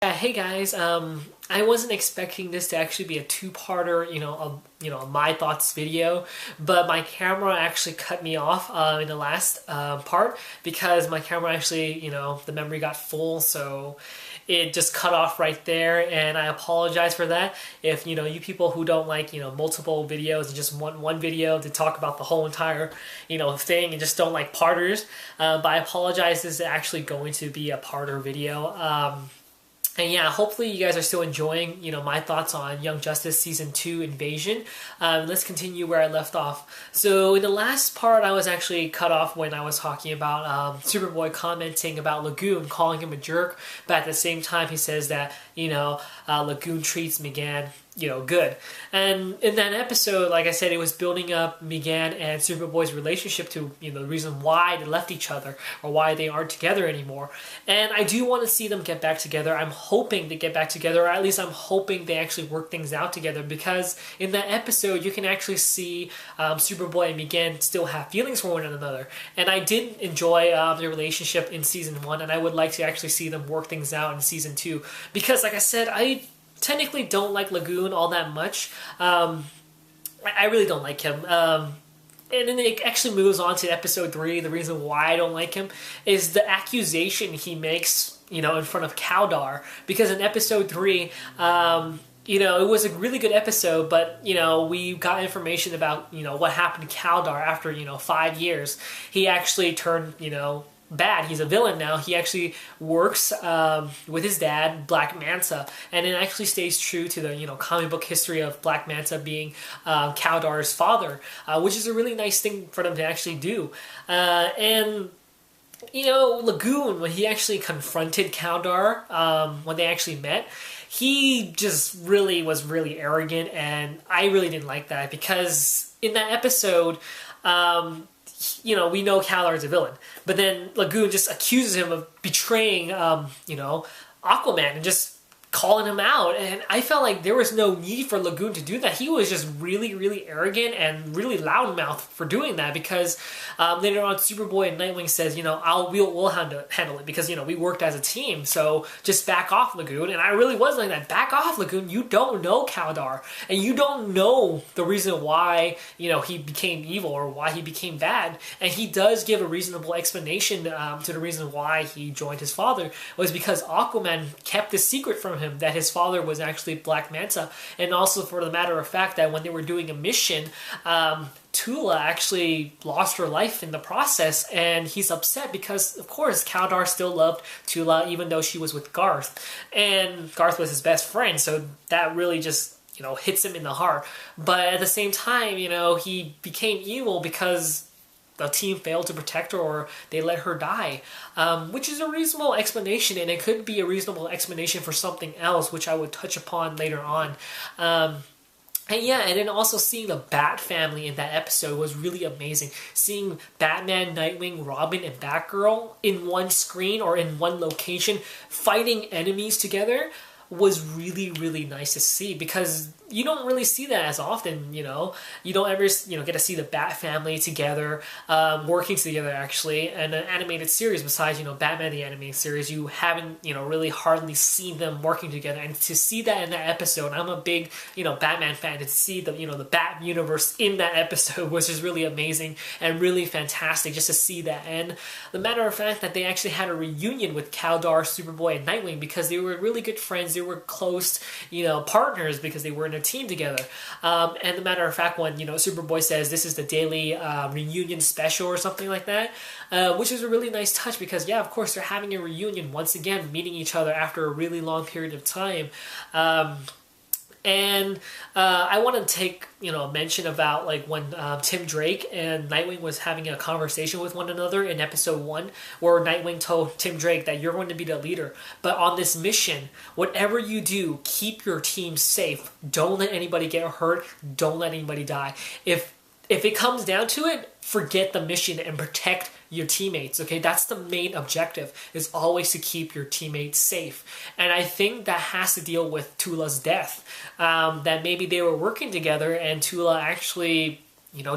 Yeah, hey guys. I wasn't expecting this to actually be a two-parter, a my thoughts video, but my camera actually cut me off in the last part because my camera actually, the memory got full, so it just cut off right there, and I apologize for that. If you people who don't like multiple videos and just want one video to talk about the whole entire thing and just don't like parters, but I apologize. This is actually going to be a parter video. And yeah, hopefully you guys are still enjoying, my thoughts on Young Justice Season 2 Invasion. Let's continue where I left off. So in the last part, I was actually cut off when I was talking about Superboy commenting about Lagoon, calling him a jerk, but at the same time he says that, Lagoon treats Megan good. And in that episode, like I said, it was building up Megan and Superboy's relationship to, the reason why they left each other or why they aren't together anymore. And I do want to see them get back together. I'm hoping they get back together, or at least I'm hoping they actually work things out together, because in that episode, you can actually see Superboy and Megan still have feelings for one another. And I did enjoy their relationship in Season 1, and I would like to actually see them work things out in Season 2, because like I said, I technically don't like Lagoon all that much. I really don't like him. And then it actually moves on to episode 3. The reason why I don't like him is the accusation he makes, in front of Kaldar. Because in episode 3, it was a really good episode, but, we got information about, what happened to Kaldar after, 5 years. He actually turned, bad. He's a villain now. He actually works with his dad, Black Manta, and it actually stays true to the comic book history of Black Manta being Kaldar's father, which is a really nice thing for them to actually do. And Lagoon, when he actually confronted Kaldar, when they actually met, he just really was really arrogant, and I really didn't like that, because in that episode, we know Kaldar is a villain, but then Lagoon just accuses him of betraying, Aquaman, and just calling him out. And I felt like there was no need for Lagoon to do that. He was just really, really arrogant and really loudmouth for doing that, because later on Superboy and Nightwing says, we'll handle it, because, we worked as a team, so just back off, Lagoon. And I really was like that. Back off, Lagoon. You don't know Kaldar, and you don't know the reason why, he became evil or why he became bad. And he does give a reasonable explanation to the reason why he joined his father, was because Aquaman kept the secret from him that his father was actually Black Manta. And also, for the matter of fact, that when they were doing a mission, Tula actually lost her life in the process, and he's upset because, of course, Kaldar still loved Tula even though she was with Garth, and Garth was his best friend, so that really just hits him in the heart. But at the same time, he became evil because the team failed to protect her, or they let her die, which is a reasonable explanation, and it could be a reasonable explanation for something else, which I would touch upon later on. And yeah, and then also seeing the Bat family in that episode was really amazing. Seeing Batman, Nightwing, Robin, and Batgirl in one screen or in one location fighting enemies together was really, really nice to see, because you don't really see that as often, you don't ever, get to see the Bat family together, working together, actually, in an animated series. Besides, Batman the animated series, you haven't, really hardly seen them working together. And to see that in that episode, I'm a big, Batman fan, to see the, the Bat universe in that episode was just really amazing and really fantastic just to see that. And the matter of fact that they actually had a reunion with Kaldar, Superboy, and Nightwing, because they were really good friends. They were close, partners, because they were in a team together. And the matter of fact, when Superboy says this is the daily reunion special or something like that, which is a really nice touch, because yeah, of course, they're having a reunion once again, meeting each other after a really long period of time. And I want to take, a mention about like when Tim Drake and Nightwing was having a conversation with one another in episode 1, where Nightwing told Tim Drake that you're going to be the leader, but on this mission, whatever you do, keep your team safe. Don't let anybody get hurt. Don't let anybody die. If it comes down to it, forget the mission and protect your teammates, okay? That's the main objective, is always to keep your teammates safe. And I think that has to deal with Tula's death. That maybe they were working together and Tula actually,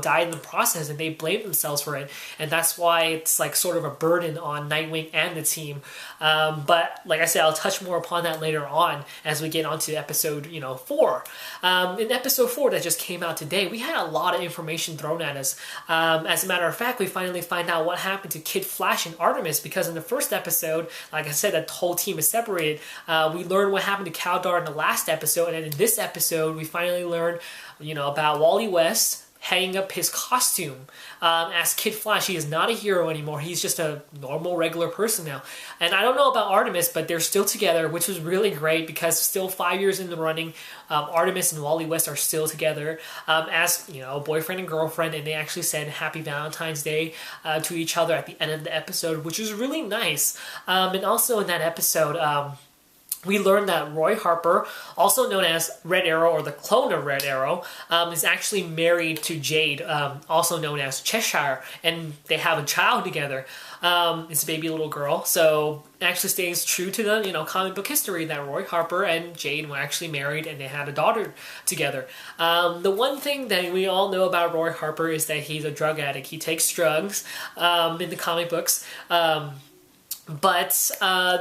died in the process, and they blame themselves for it, and that's why it's like sort of a burden on Nightwing and the team. But like I said, I'll touch more upon that later on as we get onto episode 4. In episode 4 that just came out today, we had a lot of information thrown at us. As a matter of fact, we finally find out what happened to Kid Flash and Artemis, because in the first episode, like I said, that whole team is separated. We learned what happened to Kaldar in the last episode, and in this episode, we finally learned about Wally West hanging up his costume as Kid Flash. He is not a hero anymore. He's just a normal, regular person now. And I don't know about Artemis, but they're still together, which was really great, because still 5 years in the running, Artemis and Wally West are still together as boyfriend and girlfriend, and they actually said Happy Valentine's Day to each other at the end of the episode, which was really nice. And also in that episode, we learned that Roy Harper, also known as Red Arrow or the clone of Red Arrow, is actually married to Jade, also known as Cheshire, and they have a child together. It's a baby little girl, so it actually stays true to the comic book history that Roy Harper and Jade were actually married and they had a daughter together. The one thing that we all know about Roy Harper is that he's a drug addict. He takes drugs in the comic books, but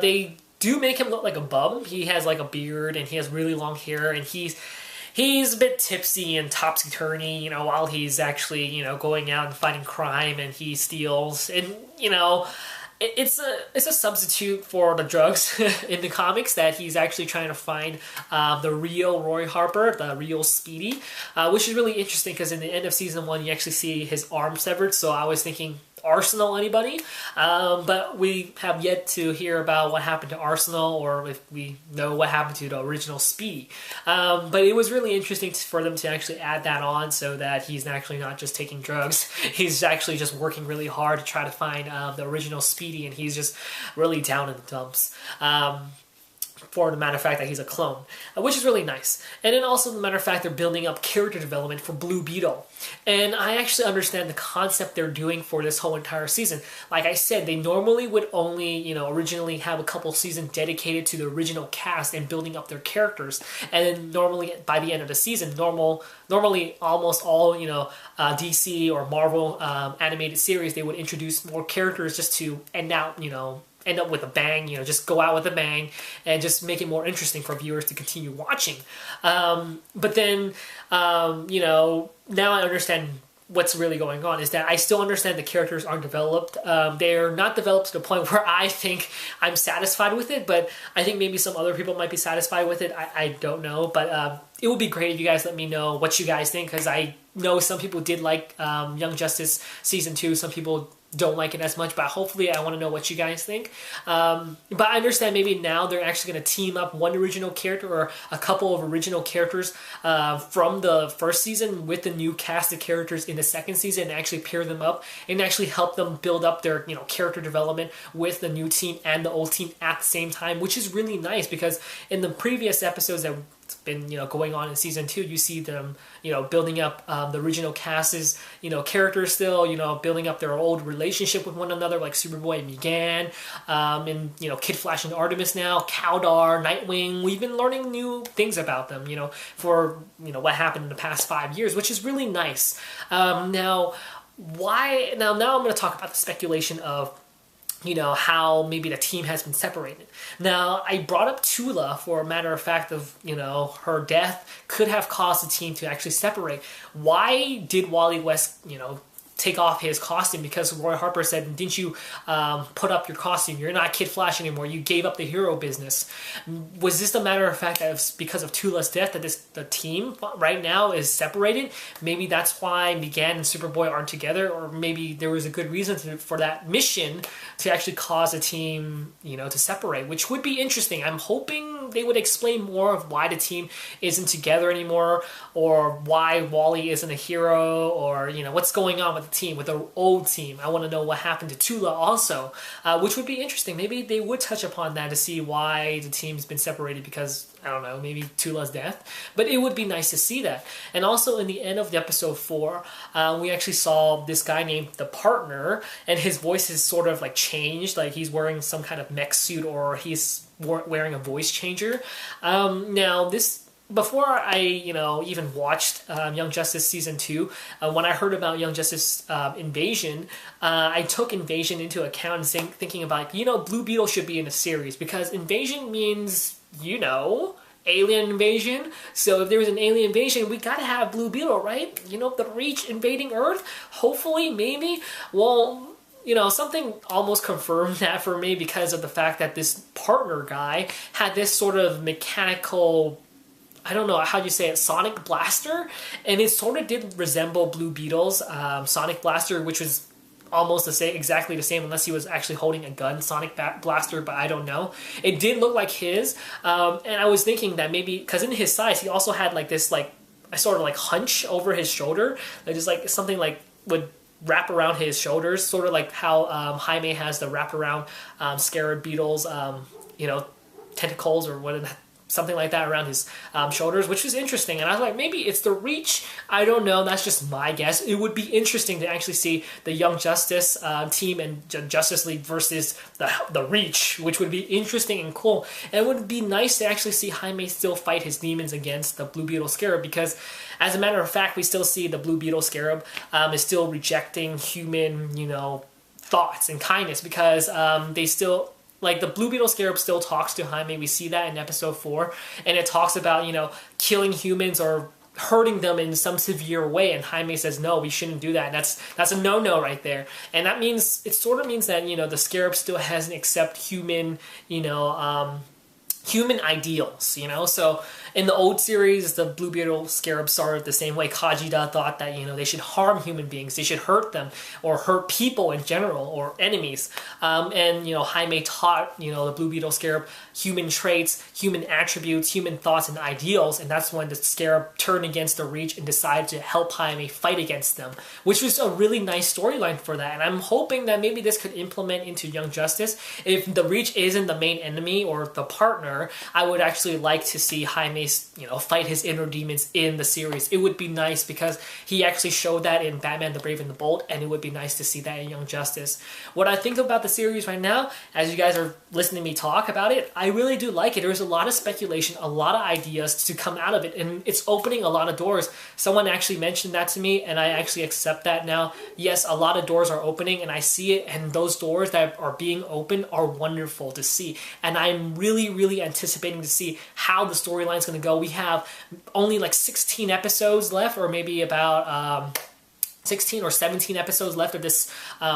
they do make him look like a bum. He has like a beard and he has really long hair, and he's a bit tipsy and topsy-turvy, while he's actually, going out and fighting crime, and he steals, and, it's a substitute for the drugs in the comics, that he's actually trying to find the real Roy Harper, the real Speedy, which is really interesting, because in the end of season 1, you actually see his arm severed, so I was thinking, Arsenal anybody? But we have yet to hear about what happened to Arsenal, or if we know what happened to the original Speedy. But it was really interesting for them to actually add that on, so that he's actually not just taking drugs. He's actually just working really hard to try to find the original Speedy, and he's just really down in the dumps. For the matter of fact that he's a clone, which is really nice. And then also the matter of fact they're building up character development for Blue Beetle. And I actually understand the concept they're doing for this whole entire season. Like I said, they normally would only, originally have a couple seasons dedicated to the original cast and building up their characters. And then normally by the end of the season, normally almost all, DC or Marvel animated series, they would introduce more characters just to end up with a bang, just go out with a bang and just make it more interesting for viewers to continue watching. But then, now I understand what's really going on, is that I still understand the characters aren't developed. They're not developed to the point where I think I'm satisfied with it, but I think maybe some other people might be satisfied with it. I don't know, but it would be great if you guys let me know what you guys think, because I know some people did like Young Justice Season 2, some people don't like it as much, but hopefully I want to know what you guys think. But I understand maybe now they're actually going to team up one original character or a couple of original characters from the first season with the new cast of characters in the second season, and actually pair them up and actually help them build up their character development with the new team and the old team at the same time, which is really nice, because in the previous episodes that been going on in season 2, you see them building up the original cast's characters still, building up their old relationship with one another, like Superboy and Megan, and Kid Flash and Artemis now, Kaldar, Nightwing. We've been learning new things about them, for what happened in the past 5 years, which is really nice. Now I'm going to talk about the speculation of how maybe the team has been separated. Now, I brought up Tula for a matter of fact of, her death could have caused the team to actually separate. Why did Wally West, take off his costume? Because Roy Harper said, didn't you put up your costume? You're not Kid Flash anymore. You gave up the hero business. Was this a matter of fact that it's because of Tula's death that the team right now is separated? Maybe that's why Megan and Superboy aren't together, or maybe there was a good reason for that mission to actually cause a team, to separate, which would be interesting. I'm hoping they would explain more of why the team isn't together anymore, or why Wally isn't a hero, or, what's going on with the team, with the old team. I want to know what happened to Tula also, which would be interesting. Maybe they would touch upon that to see why the team's been separated, because, I don't know, maybe Tula's death. But it would be nice to see that. And also in the end of the episode 4, we actually saw this guy named The Partner, and his voice is sort of like changed, like he's wearing some kind of mech suit, or he's wearing a voice changer. Now this before I, even watched Young Justice Season 2, when I heard about Young Justice Invasion, I took Invasion into account and thinking about, Blue Beetle should be in a series because Invasion means, alien invasion. So if there was an alien invasion, we gotta have Blue Beetle, right? The Reach invading Earth? Hopefully, maybe? Well, something almost confirmed that for me because of the fact that this partner guy had this sort of mechanical, I don't know how you say it, Sonic Blaster, and it sort of did resemble Blue Beetle's Sonic Blaster, which was almost exactly the same, unless he was actually holding a gun, Sonic Blaster, but I don't know. It did look like his, and I was thinking that maybe, because in his size, he also had like this, like, a sort of like hunch over his shoulder, like just like something like would wrap around his shoulders, sort of like how Jaime has the wrap around Scarab Beetle's, tentacles or what, something like that around his shoulders, which was interesting. And I was like, maybe it's the Reach. I don't know. That's just my guess. It would be interesting to actually see the Young Justice team and Justice League versus the Reach, which would be interesting and cool. And it would be nice to actually see Jaime still fight his demons against the Blue Beetle Scarab, because as a matter of fact, we still see the Blue Beetle Scarab is still rejecting human, thoughts and kindness, because they still... Like, the Blue Beetle Scarab still talks to Jaime. We see that in episode 4. And it talks about, killing humans or hurting them in some severe way. And Jaime says, no, we shouldn't do that. And that's a no-no right there. And that means, it sort of means that, the Scarab still hasn't accepted human, human ideals, So in the old series, the Blue Beetle Scarab started the same way. Kajida thought that, they should harm human beings. They should hurt them or hurt people in general or enemies. And, Jaime taught, the Blue Beetle Scarab human traits, human attributes, human thoughts and ideals. And that's when the Scarab turned against the Reach and decided to help Jaime fight against them, which was a really nice storyline for that. And I'm hoping that maybe this could implement into Young Justice. If the Reach isn't the main enemy or the partner, I would actually like to see Jaime, fight his inner demons in the series. It would be nice because he actually showed that in Batman the Brave and the Bold, and it would be nice to see that in Young Justice. What I think about the series right now, as you guys are listening to me talk about it, I really do like it. There's a lot of speculation, a lot of ideas to come out of it, and it's opening a lot of doors. Someone actually mentioned that to me, and I actually accept that now. Yes, a lot of doors are opening, and I see it, and those doors that are being opened are wonderful to see. And I'm really, really anticipating to see how the storyline is going to go. We have only like 16 episodes left, or maybe about 16 or 17 episodes left of this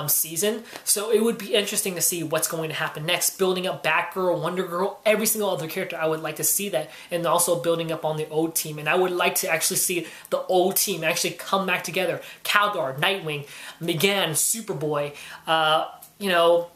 season. So it would be interesting to see what's going to happen next. Building up Batgirl, Wonder Girl, every single other character, I would like to see that. And also building up on the old team. And I would like to actually see the old team actually come back together. Kaldor, Nightwing, Megan, Superboy,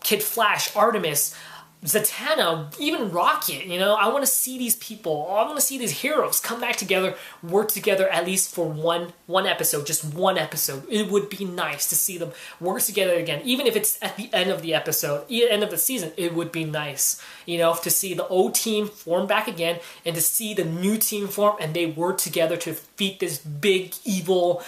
Kid Flash, Artemis, Zatanna, even Rocket, I want to see these people, I want to see these heroes come back together, work together at least for one episode, just one episode. It would be nice to see them work together again, even if it's at the end of the episode, end of the season. It would be nice, to see the old team form back again and to see the new team form and they work together to defeat this big evil,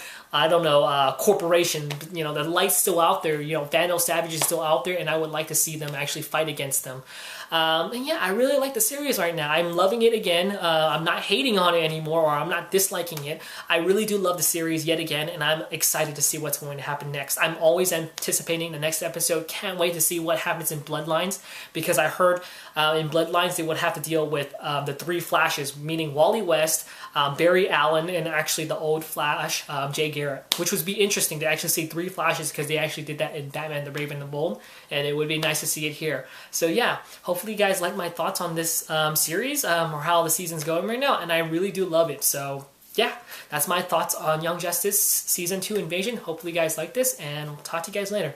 corporation. The light's still out there. Vandal Savage is still out there, and I would like to see them actually fight against them. And yeah, I really like the series right now. I'm loving it again. I'm not hating on it anymore, or I'm not disliking it. I really do love the series yet again, and I'm excited to see what's going to happen next. I'm always anticipating the next episode. Can't wait to see what happens in Bloodlines, because I heard in Bloodlines they would have to deal with the 3 Flashes, meaning Wally West, Barry Allen, and actually the old Flash, Jay Garrett, which would be interesting to actually see 3 Flashes, because they actually did that in Batman the Brave and the Bold, and it would be nice to see it here. So yeah, hopefully you guys like my thoughts on this series, or how the season's going right now, and I really do love it. So yeah, that's my thoughts on Young Justice Season 2 Invasion. Hopefully you guys like this, and we'll talk to you guys later.